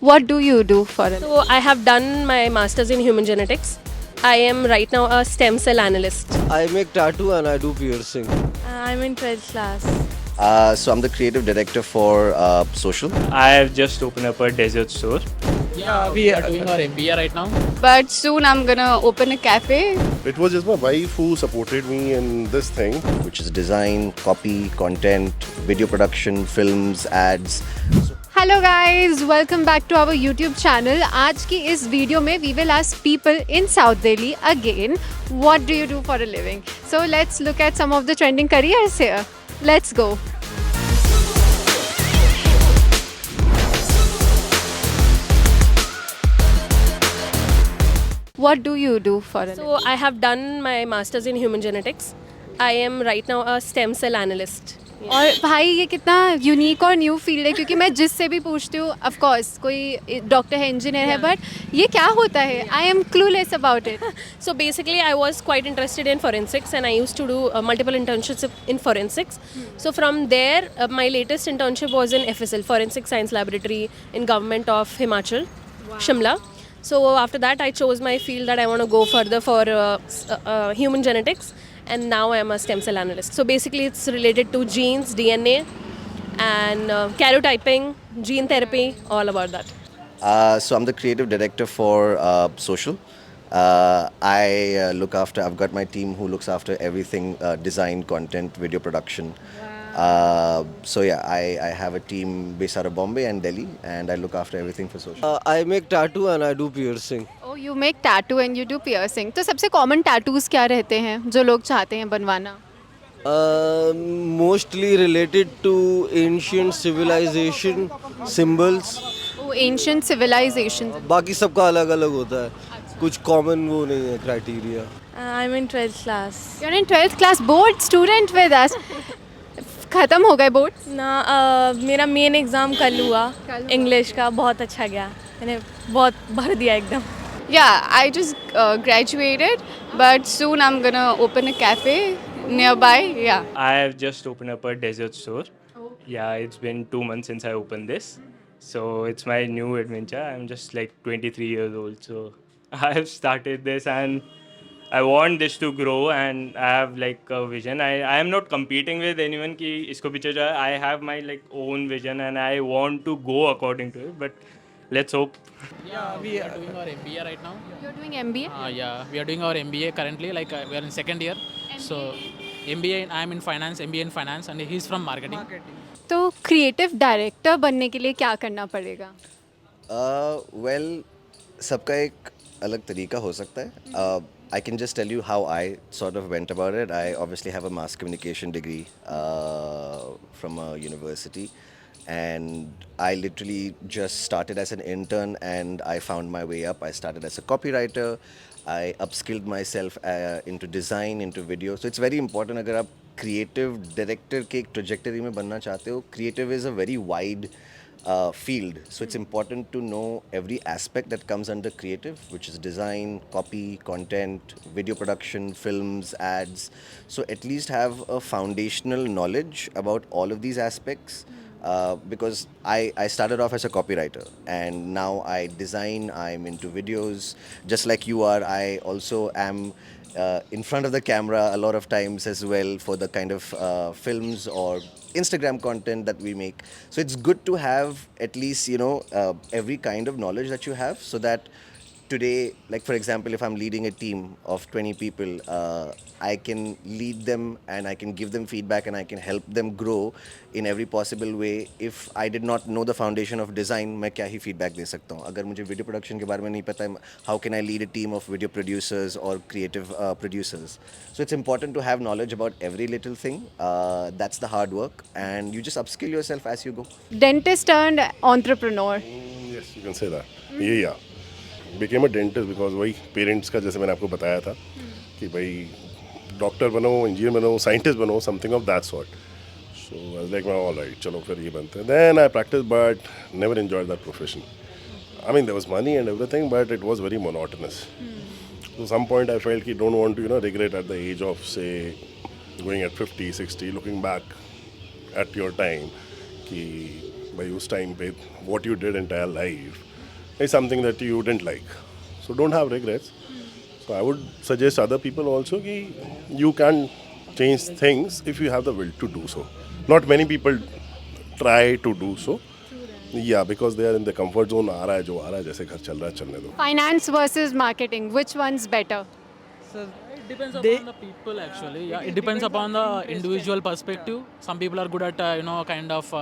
What do you do for a living? So I have done my master's in human genetics. I am right now a stem cell analyst. I make tattoo and I do piercing. I'm in 12th class. So I'm the creative director for Social. I have just opened up a dessert store. Yeah, we are doing our MBA right now. But soon I'm gonna open a cafe. It was just my wife who supported me in this thing. Which is design, copy, content, video production, films, ads. Hello guys, welcome back to our YouTube channel. आज की इस video में we will ask people in South Delhi again, what do you do for a living? So let's look at some of the trending careers here. Let's go. What do you do for a living? So I have done my master's in human genetics. I am right now a stem cell analyst. और भाई ये कितना unique और new field है क्योंकि मैं जिससे भी पूछती हूँ ऑफ कोर्स कोई डॉक्टर है इंजीनियर है बट ये क्या होता है I am clueless about it So basically, I was quite interested in forensics, and I used to do multiple internships in forensics. So from there, my latest internship was in FSL, Forensic Science Laboratory, in Government of Himachal, Shimla. So after that, I chose my field that I want to go further for human genetics, and now I am a stem cell analyst. So basically, it's related to genes, DNA, and karyotyping, gene therapy, all about that. So I'm the creative director for Social. I've got my team who looks after everything design, content, video production. So yeah, I have a team based out of Bombay and Delhi, and I look after everything for Social. I make tattoo and I do piercing. Oh you make tattoo and you do piercing तो सबसे common tattoos क्या रहते हैं जो लोग चाहते हैं बनवाना Mostly related to ancient civilization symbols. वो एंशियंट सिविलाइजेशन बाकी सबका अलग अलग होता है. कुछ कॉमन वो नहीं है criteria. I'm in 12th class. You are in 12th class board student with us खत्म हो गए बोर्ड ना मेरा मेन एग्ज़ाम कल हुआ कल हुआ। इंग्लिश का बहुत अच्छा गया मैंने बहुत भर दिया एकदम Yeah, I just graduated, but soon I'm gonna open a cafe nearby. Yeah. I have just opened up a dessert store. Yeah, it's been 2 months since I opened this. So it's my new adventure. I'm just like 23 years old. So I have started this and I want this to grow and I have like a vision. I am not competing with anyone ki isko piche jo hai. I have my like own vision and I want to go according to it. But let's hope. Yeah, we are doing our MBA right now. You're doing MBA? Yeah, we are doing our MBA currently. Like we are in second year. So MBA, I am in finance, MBA in finance, and he's from marketing. तो creative director बनने के लिए क्या करना पड़ेगा Well, सबका एक अलग तरीका हो सकता है. I can just tell you how I sort of went about it. I obviously have a mass communication degree from a university, and I literally just started as an intern and I found my way up. I started as a copywriter. I upskilled myself into design, into video. So it's very important अगर आप creative director के एक trajectory में बनना चाहते हो. Creative is a very wide field, so it's important to know every aspect that comes under creative, which is design, copy, content, video production, films, ads. So at least have a foundational knowledge about all of these aspects. Because I started off as a copywriter and now I design, I'm into videos just like you are. I also am in front of the camera a lot of times as well for the kind of films or Instagram content that we make. So it's good to have at least every kind of knowledge that you have, so that today, like for example, if I'm leading a team of 20 people, I can lead them and I can give them feedback and I can help them grow in every possible way. If I did not know the foundation of design, मैं क्या ही feedback दे सकता हूँ. अगर मुझे video production के बारे में नहीं पता है, how can I lead a team of video producers or creative producers? So it's important to have knowledge about every little thing. That's the hard work, and you just upskill yourself as you go. Dentist turned entrepreneur Yes, you can say that. Yeah. Became a dentist because वही parents का जैसे मैंने आपको बताया था कि भाई doctor बनो, इंजीनियर बनो, साइंटिस्ट बनो, something of that sort. So I was like all right, चलो फिर ये बनते हैं. Then I practice but never enjoyed that profession. I mean, there was money and everything, but it was very monotonous. So some point I felt कि don't want to regret at the age of say going at 50, 60, looking back at your time कि भाई उस time पे what you did entire life is something that you didn't like. So don't have regrets. So I would suggest other people also कि you can change things if you have the will to do so. Not many people try to do so. Yeah, because they are in the comfort zone. आ रहा है जो आ रहा है, जैसे घर चल रहा है चलने दो. Finance versus marketing, which one's better? It depends upon the people actually. Yeah, it depends upon the individual perspective. Some people are good at kind of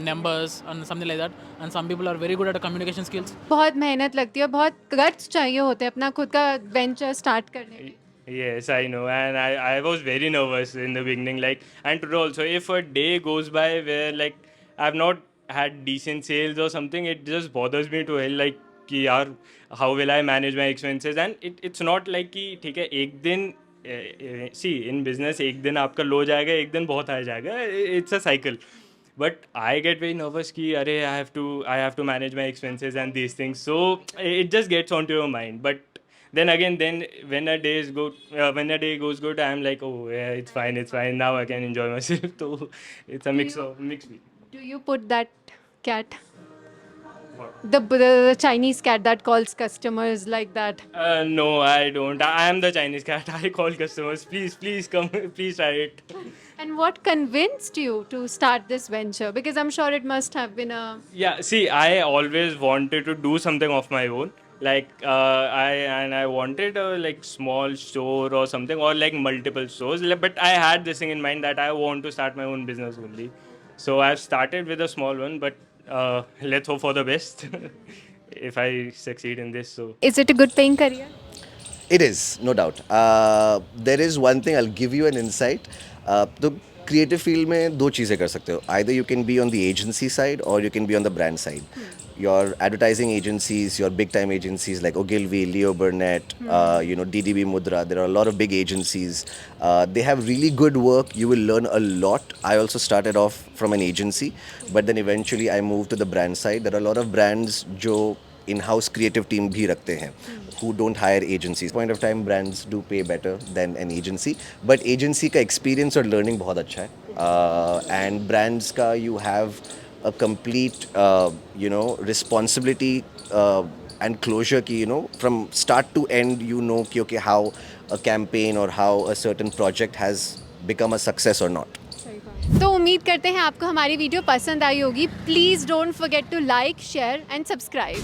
numbers and something like that, and some people are very good at communication skills. बहुत मेहनत लगती है, बहुत guts चाहिए होते हैं अपना खुद का venture start करने के लिए. Yes, I know, and I was very nervous in the beginning. Like, and today also, if a day goes by where like I've not had decent sales or something, it just bothers me to hell. Like, कि यार, how will I manage my expenses? And it's not like कि ठीक है एक दिन see in business एक दिन आपका लो जाएगा, एक दिन बहुत आ जाएगा. It's a cycle. But I get very nervous कि अरे I have to manage my expenses and these things. So it just gets onto your mind. But then again, when a day goes good, I'm like, oh yeah, it's fine. Now I can enjoy myself. So it's a mixed feeling. Do you put that cat? The Chinese cat that calls customers like that. No, I don't. I am the Chinese cat. I call customers. Please come. Please try it. And what convinced you to start this venture? Because I'm sure it must have been a... Yeah, see, I always wanted to do something of my own. Like I wanted a like small store or something, or like multiple stores. But I had this thing in mind that I want to start my own business only. So I've started with a small one, but let's hope for the best. If I succeed in this, so. Is it a good paying career? It is, no doubt. There is one thing, I'll give you an insight. तो creative field में दो चीज़ें कर सकते हो. Either you can be on the agency side or you can be on the brand side. Your advertising agencies, your big time agencies like Ogilvy, Leo Burnett, DDB Mudra, there are a lot of big agencies. They have really good work. You will learn a lot. I also started off from an agency, but then eventually I moved to the brand side. There are a lot of brands जो in-house creative team भी रखते हैं, who don't hire agencies. Point of time, brands do pay better than an agency, but agency का experience और learning बहुत अच्छा है, and brands का you have a complete responsibility and closure ki, from start to end ki okay, how a campaign or how a certain project has become a success or not. तो उम्मीद करते हैं आपको हमारी वीडियो पसंद आई होगी. Please don't forget to like, share and subscribe.